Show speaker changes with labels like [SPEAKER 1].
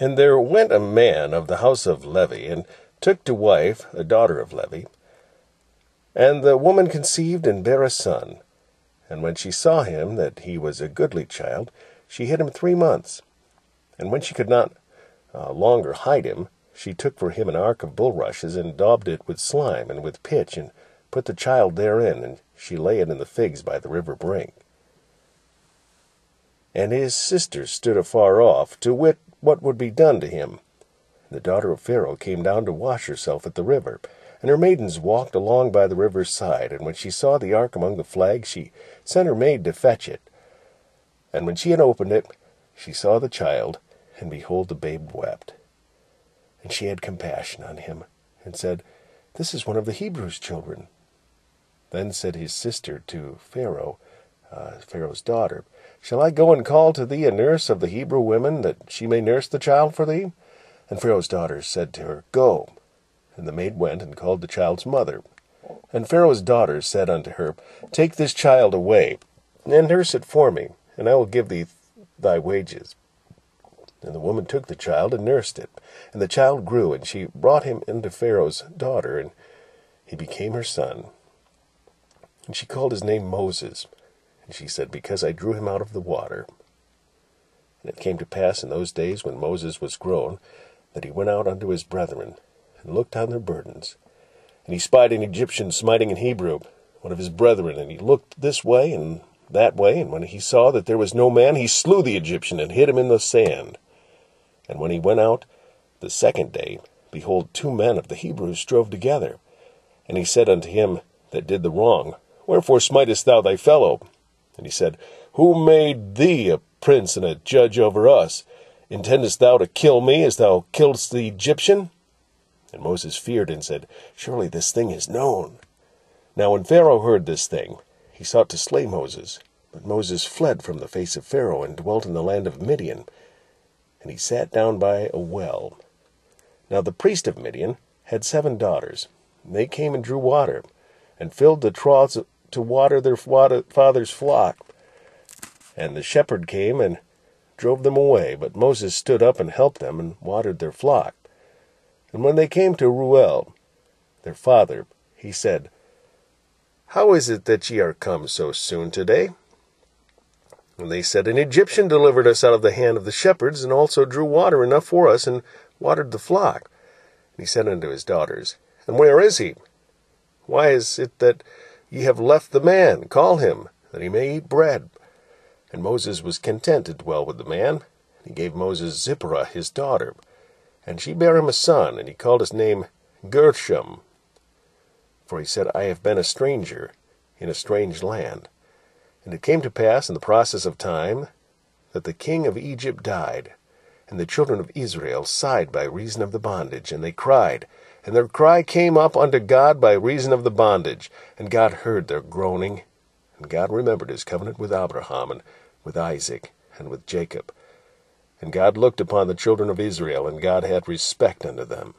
[SPEAKER 1] And there went a man of the house of Levi, and took to wife a daughter of Levi. And the woman conceived and bare a son. And when she saw him, that he was a goodly child, she hid him 3 months. And when she could not longer hide him, she took for him an ark of bulrushes, and daubed it with slime and with pitch, and put the child therein, and she lay it in the figs by the river brink. And his sisters stood afar off, to wit what would be done to him. And the daughter of Pharaoh came down to wash herself at the river, and her maidens walked along by the river's side. And when she saw the ark among the flags, she sent her maid to fetch it. And when she had opened it, she saw the child, and behold, the babe wept. And she had compassion on him, and said, This is one of the Hebrews' children. Then said his sister to Pharaoh, Pharaoh's daughter, Shall I go and call to thee a nurse of the Hebrew women, that she may nurse the child for thee? And Pharaoh's daughter said to her, Go. And the maid went and called the child's mother. And Pharaoh's daughter said unto her, Take this child away, and nurse it for me, and I will give thee thy wages. And the woman took the child and nursed it. And the child grew, and she brought him unto Pharaoh's daughter, and he became her son. And she called his name Moses. And she said, Because I drew him out of the water. And it came to pass in those days, when Moses was grown, that he went out unto his brethren, and looked on their burdens. And he spied an Egyptian smiting an Hebrew, one of his brethren, and he looked this way and that way, and when he saw that there was no man, he slew the Egyptian, and hid him in the sand. And when he went out the second day, behold, 2 men of the Hebrews strove together. And he said unto him that did the wrong, Wherefore smitest thou thy fellow? And he said, Who made thee a prince and a judge over us? Intendest thou to kill me, as thou killedst the Egyptian? And Moses feared, and said, Surely this thing is known. Now when Pharaoh heard this thing, he sought to slay Moses. But Moses fled from the face of Pharaoh, and dwelt in the land of Midian. And he sat down by a well. Now the priest of Midian had 7 daughters. And they came and drew water, and filled the troughs to water their father's flock. And the shepherd came and drove them away. But Moses stood up and helped them, and watered their flock. And when they came to Reuel, their father, he said, How is it that ye are come so soon today? And they said, An Egyptian delivered us out of the hand of the shepherds, and also drew water enough for us, and watered the flock. And he said unto his daughters, And where is he? Why is it that ye have left the man? Call him, that he may eat bread. And Moses was content to dwell with the man. And he gave Moses Zipporah his daughter. And she bare him a son, and he called his name Gershom. For he said, I have been a stranger in a strange land. And it came to pass in the process of time, that the king of Egypt died. And the children of Israel sighed by reason of the bondage, and they cried. And their cry came up unto God by reason of the bondage. And God heard their groaning. And God remembered his covenant with Abraham, and with Isaac, and with Jacob. And God looked upon the children of Israel, and God had respect unto them.